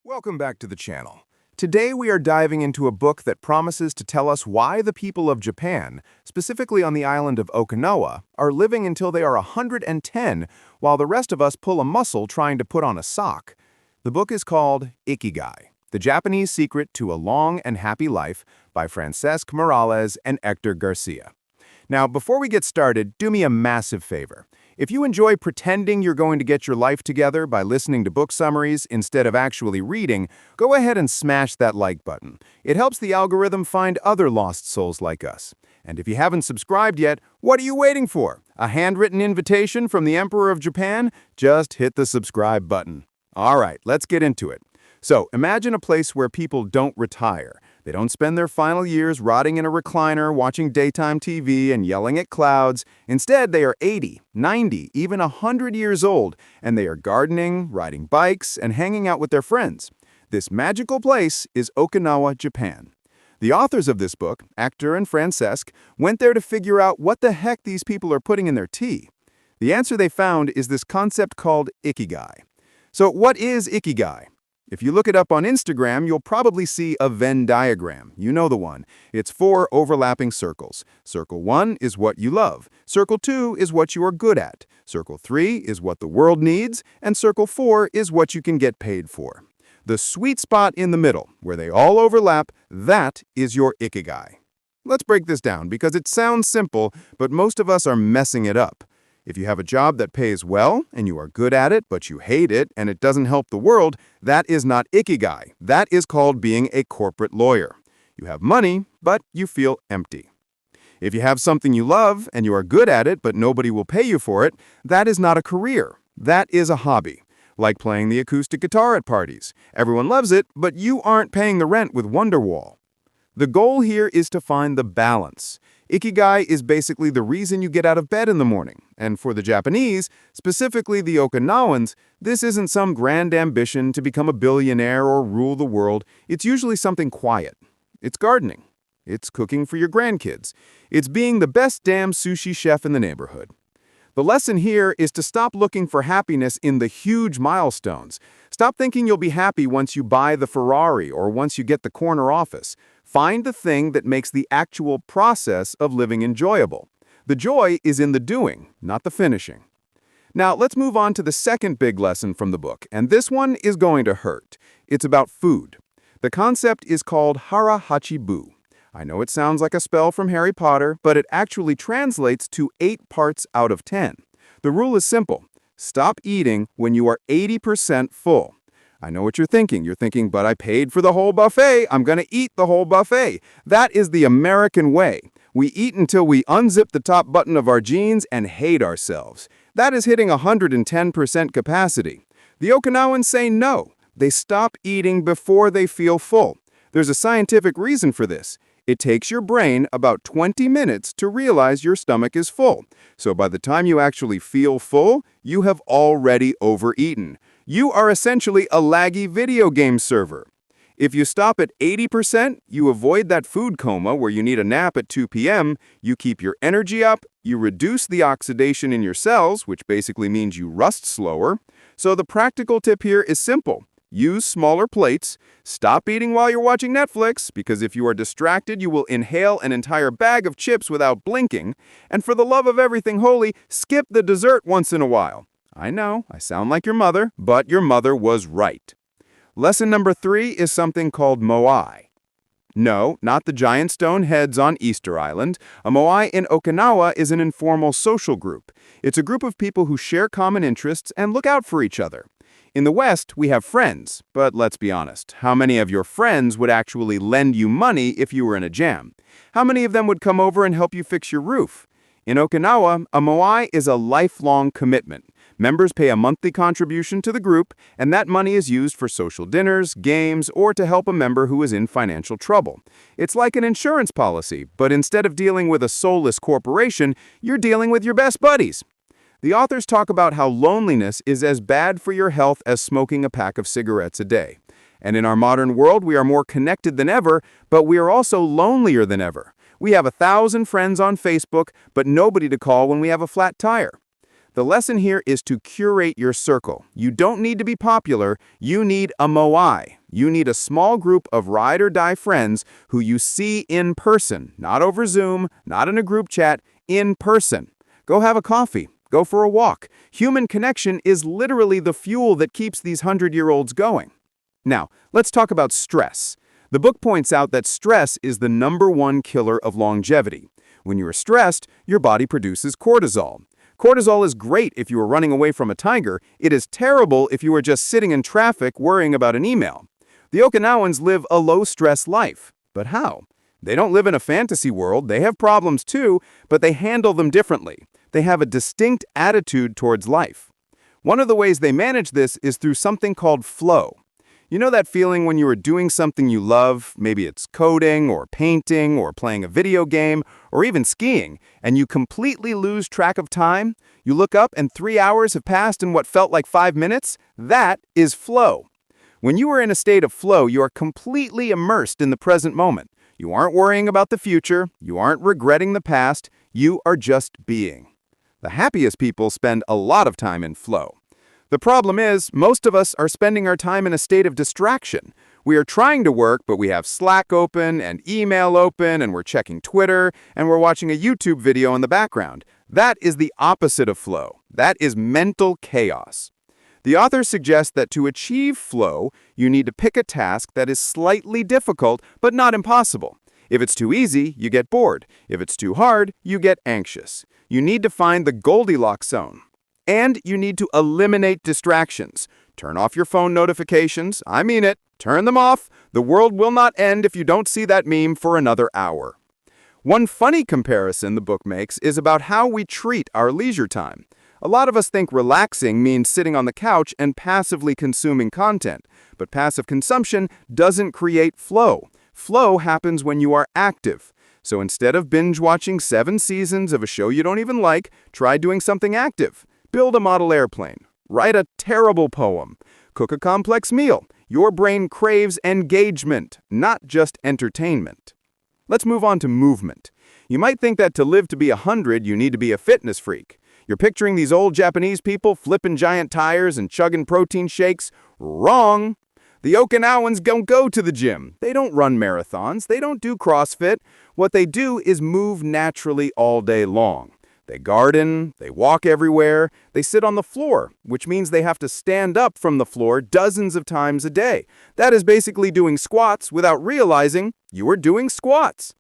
Welcome back to the channel. Today we are diving into a book that promises to tell us why the people of Japan, specifically on the island of Okinawa, are living until they are 110, while the rest of us pull a muscle trying to put on a sock. The book is called Ikigai, The Japanese Secret to a Long and Happy Life by Francesc Miralles and Hector Garcia. Now, before we get started, do me a massive favor. If you enjoy pretending you're going to get your life together by listening to book summaries instead of actually reading, go ahead and smash that like button. It helps the algorithm find other lost souls like us. And if you haven't subscribed yet, what are you waiting for? A handwritten invitation from the Emperor of Japan? Just hit the subscribe button. All right, let's get into it. So, imagine a place where people don't retire. They don't spend their final years rotting in a recliner, watching daytime TV and yelling at clouds. Instead, they are 80, 90, even 100 years old, and they are gardening, riding bikes, and hanging out with their friends. This magical place is Okinawa, Japan. The authors of this book, Hector and Francesc, went there to figure out what the heck these people are putting in their tea. The answer they found is this concept called Ikigai. So what is Ikigai? If you look it up on Instagram, you'll probably see a Venn diagram. You know the one. It's 4 overlapping circles. Circle 1 is what you love. Circle 2 is what you are good at. Circle 3 is what the world needs. And Circle 4 is what you can get paid for. The sweet spot in the middle, where they all overlap, that is your Ikigai. Let's break this down because it sounds simple, but most of us are messing it up. If you have a job that pays well, and you are good at it, but you hate it, and it doesn't help the world, that is not Ikigai. That is called being a corporate lawyer. You have money, but you feel empty. If you have something you love, and you are good at it, but nobody will pay you for it, that is not a career. That is a hobby. Like playing the acoustic guitar at parties. Everyone loves it, but you aren't paying the rent with Wonderwall. The goal here is to find the balance. Ikigai is basically the reason you get out of bed in the morning. And for the Japanese, specifically the Okinawans, this isn't some grand ambition to become a billionaire or rule the world. It's usually something quiet. It's gardening. It's cooking for your grandkids. It's being the best damn sushi chef in the neighborhood. The lesson here is to stop looking for happiness in the huge milestones. Stop thinking you'll be happy once you buy the Ferrari or once you get the corner office. Find the thing that makes the actual process of living enjoyable. The joy is in the doing, not the finishing. Now, let's move on to the second big lesson from the book, and this one is going to hurt. It's about food. The concept is called hara hachi bu. I know it sounds like a spell from Harry Potter, but it actually translates to 8 parts out of 10. The rule is simple. Stop eating when you are 80% full. I know what you're thinking. You're thinking, but I paid for the whole buffet. I'm going to eat the whole buffet. That is the American way. We eat until we unzip the top button of our jeans and hate ourselves. That is hitting 110% capacity. The Okinawans say no. They stop eating before they feel full. There's a scientific reason for this. It takes your brain about 20 minutes to realize your stomach is full. So by the time you actually feel full, you have already overeaten. You are essentially a laggy video game server. If you stop at 80%, you avoid that food coma where you need a nap at 2 p.m., you keep your energy up, you reduce the oxidation in your cells, which basically means you rust slower. So the practical tip here is simple. Use smaller plates. Stop eating while you're watching Netflix, because if you are distracted, you will inhale an entire bag of chips without blinking. And for the love of everything holy, skip the dessert once in a while. I know, I sound like your mother, but your mother was right. Lesson number 3 is something called moai. No, not the giant stone heads on Easter Island. A moai in Okinawa is an informal social group. It's a group of people who share common interests and look out for each other. In the West, we have friends, but let's be honest, how many of your friends would actually lend you money if you were in a jam? How many of them would come over and help you fix your roof? In Okinawa, a moai is a lifelong commitment. Members pay a monthly contribution to the group, and that money is used for social dinners, games, or to help a member who is in financial trouble. It's like an insurance policy, but instead of dealing with a soulless corporation, you're dealing with your best buddies. The authors talk about how loneliness is as bad for your health as smoking a pack of cigarettes a day. And in our modern world, we are more connected than ever, but we are also lonelier than ever. We have 1,000 friends on Facebook, but nobody to call when we have a flat tire. The lesson here is to curate your circle. You don't need to be popular, you need a moai. You need a small group of ride or die friends who you see in person, not over Zoom, not in a group chat, in person. Go have a coffee. Go for a walk. Human connection is literally the fuel that keeps these 100-year-olds going. Now, let's talk about stress. The book points out that stress is the #1 killer of longevity. When you are stressed, your body produces cortisol. Cortisol is great if you are running away from a tiger. It is terrible if you are just sitting in traffic worrying about an email. The Okinawans live a low-stress life. But how? They don't live in a fantasy world. They have problems too, but they handle them differently. They have a distinct attitude towards life. One of the ways they manage this is through something called flow. You know that feeling when you are doing something you love, maybe it's coding or painting or playing a video game or even skiing, and you completely lose track of time? You look up and 3 hours have passed in what felt like 5 minutes? That is flow. When you are in a state of flow, you are completely immersed in the present moment. You aren't worrying about the future, you aren't regretting the past, you are just being. The happiest people spend a lot of time in flow. The problem is, most of us are spending our time in a state of distraction. We are trying to work, but we have Slack open and email open, and we're checking Twitter, and we're watching a YouTube video in the background. That is the opposite of flow. That is mental chaos. The author suggests that to achieve flow, you need to pick a task that is slightly difficult, but not impossible. If it's too easy, you get bored. If it's too hard, you get anxious. You need to find the Goldilocks zone. And you need to eliminate distractions. Turn off your phone notifications. I mean it. Turn them off. The world will not end if you don't see that meme for another hour. One funny comparison the book makes is about how we treat our leisure time. A lot of us think relaxing means sitting on the couch and passively consuming content. But passive consumption doesn't create flow. Flow happens when you are active. So instead of binge-watching 7 seasons of a show you don't even like, try doing something active. Build a model airplane. Write a terrible poem. Cook a complex meal. Your brain craves engagement, not just entertainment. Let's move on to movement. You might think that to live to be 100, you need to be a fitness freak. You're picturing these old Japanese people flipping giant tires and chugging protein shakes. Wrong! The Okinawans don't go to the gym. They don't run marathons. They don't do CrossFit. What they do is move naturally all day long. They garden, they walk everywhere, they sit on the floor, which means they have to stand up from the floor dozens of times a day. That is basically doing squats without realizing you are doing squats.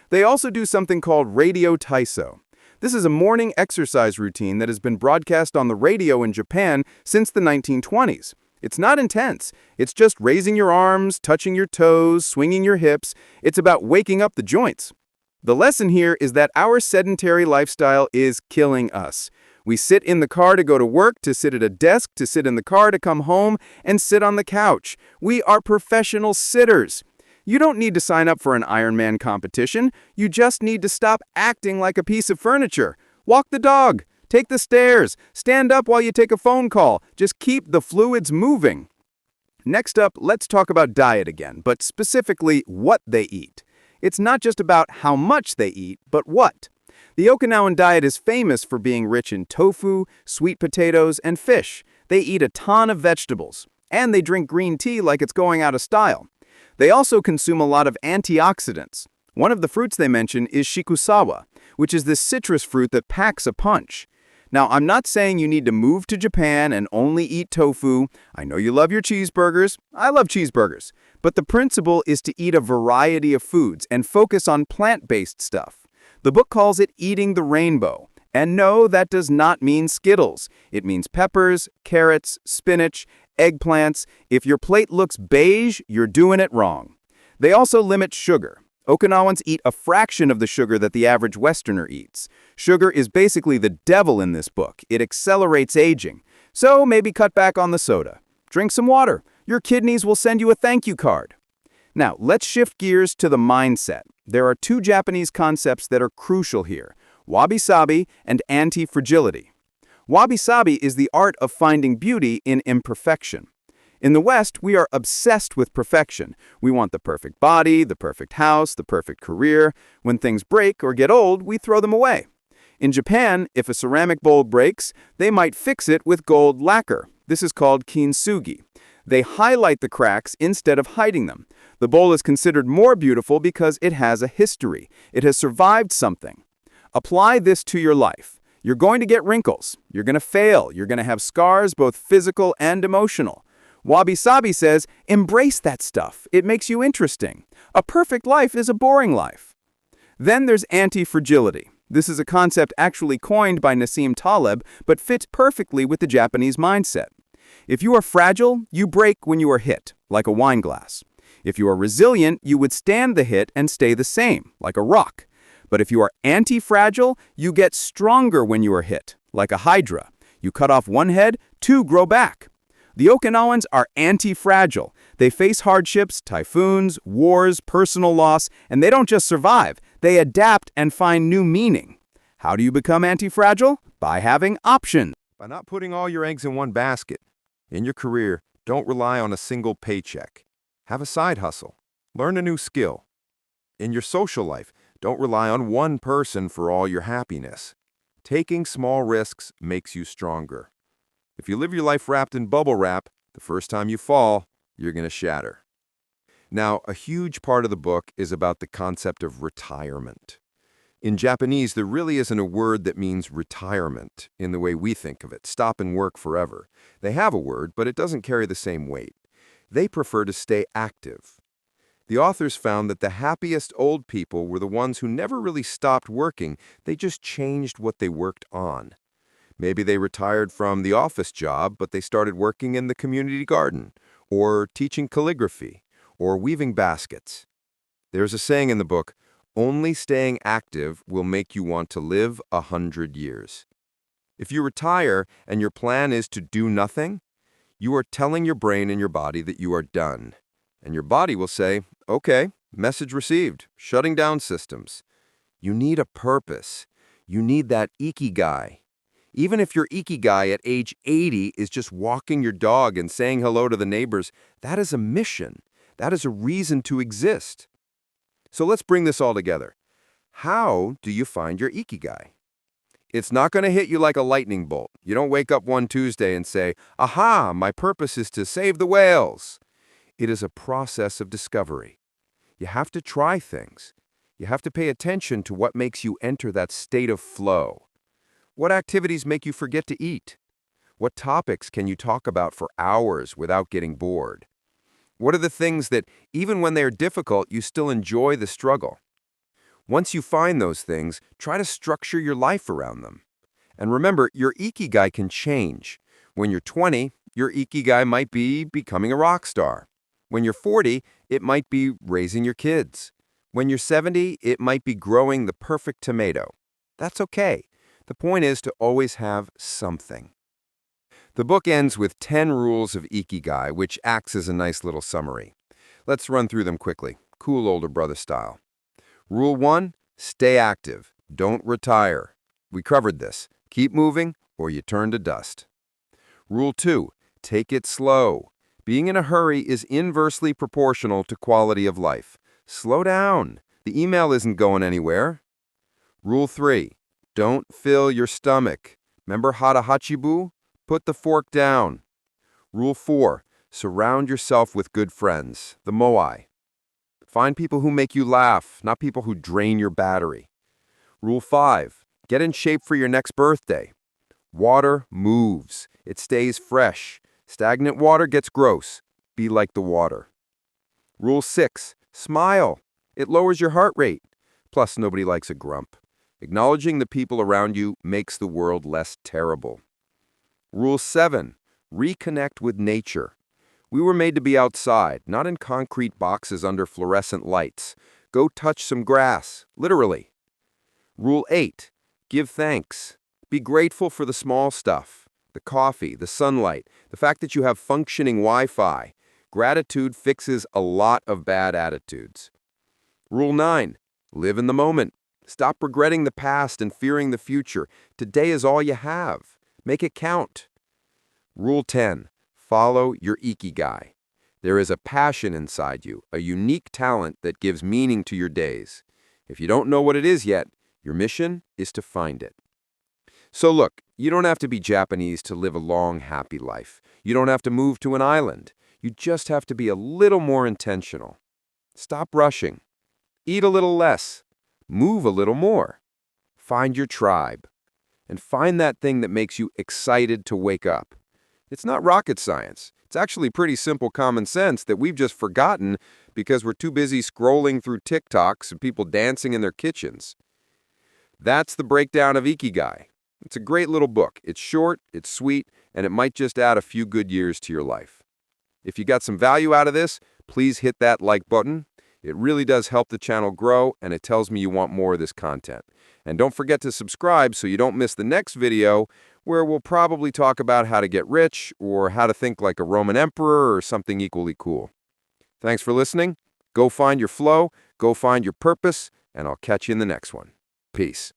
They also do something called radio taiso. This is a morning exercise routine that has been broadcast on the radio in Japan since the 1920s. It's not intense. It's just raising your arms, touching your toes, swinging your hips. It's about waking up the joints. The lesson here is that our sedentary lifestyle is killing us. We sit in the car to go to work, to sit at a desk, to sit in the car to come home, and sit on the couch. We are professional sitters. You don't need to sign up for an Ironman competition. You just need to stop acting like a piece of furniture. Walk the dog. Take the stairs. Stand up while you take a phone call. Just keep the fluids moving. Next up, let's talk about diet again, but specifically what they eat. It's not just about how much they eat, but what. The Okinawan diet is famous for being rich in tofu, sweet potatoes, and fish. They eat a ton of vegetables, and they drink green tea like it's going out of style. They also consume a lot of antioxidants. One of the fruits they mention is shikusawa, which is this citrus fruit that packs a punch. Now, I'm not saying you need to move to Japan and only eat tofu. I know you love your cheeseburgers. I love cheeseburgers. But the principle is to eat a variety of foods and focus on plant-based stuff. The book calls it eating the rainbow. And no, that does not mean Skittles. It means peppers, carrots, spinach, eggplants. If your plate looks beige, you're doing it wrong. They also limit sugar. Okinawans eat a fraction of the sugar that the average Westerner eats. Sugar is basically the devil in this book. It accelerates aging. So maybe cut back on the soda. Drink some water. Your kidneys will send you a thank you card. Now, let's shift gears to the mindset. There are 2 Japanese concepts that are crucial here: wabi-sabi and anti-fragility. Wabi-sabi is the art of finding beauty in imperfection. In the West, we are obsessed with perfection. We want the perfect body, the perfect house, the perfect career. When things break or get old, we throw them away. In Japan, if a ceramic bowl breaks, they might fix it with gold lacquer. This is called kintsugi. They highlight the cracks instead of hiding them. The bowl is considered more beautiful because it has a history. It has survived something. Apply this to your life. You're going to get wrinkles. You're going to fail. You're going to have scars, both physical and emotional. Wabi Sabi says, embrace that stuff. It makes you interesting. A perfect life is a boring life. Then there's anti-fragility. This is a concept actually coined by Nassim Taleb, but fits perfectly with the Japanese mindset. If you are fragile, you break when you are hit, like a wine glass. If you are resilient, you withstand the hit and stay the same, like a rock. But if you are anti-fragile, you get stronger when you are hit, like a hydra. You cut off one head, two grow back. The Okinawans are anti-fragile. They face hardships, typhoons, wars, personal loss, and they don't just survive. They adapt and find new meaning. How do you become anti-fragile? By having options. By not putting all your eggs in one basket. In your career, don't rely on a single paycheck. Have a side hustle. Learn a new skill. In your social life, don't rely on one person for all your happiness. Taking small risks makes you stronger. If you live your life wrapped in bubble wrap, the first time you fall, you're going to shatter. Now, a huge part of the book is about the concept of retirement. In Japanese, there really isn't a word that means retirement in the way we think of it, stop and work forever. They have a word, but it doesn't carry the same weight. They prefer to stay active. The authors found that the happiest old people were the ones who never really stopped working, they just changed what they worked on. Maybe they retired from the office job, but they started working in the community garden, or teaching calligraphy, or weaving baskets. There's a saying in the book, only staying active will make you want to live 100 years. If you retire and your plan is to do nothing, you are telling your brain and your body that you are done. And your body will say, okay, message received, shutting down systems. You need a purpose. You need that Ikigai. Even if your Ikigai at age 80 is just walking your dog and saying hello to the neighbors, that is a mission. That is a reason to exist. So let's bring this all together. How do you find your Ikigai? It's not going to hit you like a lightning bolt. You don't wake up one Tuesday and say, aha, my purpose is to save the whales. It is a process of discovery. You have to try things. You have to pay attention to what makes you enter that state of flow. What activities make you forget to eat? What topics can you talk about for hours without getting bored? What are the things that, even when they are difficult, you still enjoy the struggle? Once you find those things, try to structure your life around them. And remember, your Ikigai can change. When you're 20, your Ikigai might be becoming a rock star. When you're 40, it might be raising your kids. When you're 70, it might be growing the perfect tomato. That's okay. The point is to always have something. The book ends with 10 rules of Ikigai, which acts as a nice little summary. Let's run through them quickly, cool older brother style. Rule 1, stay active. Don't retire. We covered this. Keep moving or you turn to dust. Rule 2, take it slow. Being in a hurry is inversely proportional to quality of life. Slow down. The email isn't going anywhere. Rule 3, don't fill your stomach. Remember hara hachibu? Put the fork down. Rule 4, surround yourself with good friends, the moai. Find people who make you laugh, not people who drain your battery. Rule 5, get in shape for your next birthday. Water moves. It stays fresh. Stagnant water gets gross. Be like the water. Rule 6, smile. It lowers your heart rate. Plus, nobody likes a grump. Acknowledging the people around you makes the world less terrible. Rule 7, reconnect with nature. We were made to be outside, not in concrete boxes under fluorescent lights. Go touch some grass, literally. Rule 8, give thanks. Be grateful for the small stuff, the coffee, the sunlight, the fact that you have functioning Wi-Fi. Gratitude fixes a lot of bad attitudes. Rule 9, live in the moment. Stop regretting the past and fearing the future. Today is all you have. Make it count. Rule 10, follow your Ikigai. There is a passion inside you, a unique talent that gives meaning to your days. If you don't know what it is yet, your mission is to find it. So look, you don't have to be Japanese to live a long, happy life. You don't have to move to an island. You just have to be a little more intentional. Stop rushing. Eat a little less. Move a little more. Find your tribe. And find that thing that makes you excited to wake up. It's not rocket science. It's actually pretty simple common sense that we've just forgotten because we're too busy scrolling through TikToks and people dancing in their kitchens. That's the breakdown of Ikigai. It's a great little book. It's short, it's sweet, and it might just add a few good years to your life. If you got some value out of this, please hit that like button. It really does help the channel grow, and it tells me you want more of this content. And don't forget to subscribe so you don't miss the next video where we'll probably talk about how to get rich or how to think like a Roman emperor or something equally cool. Thanks for listening. Go find your flow, go find your purpose, and I'll catch you in the next one. Peace.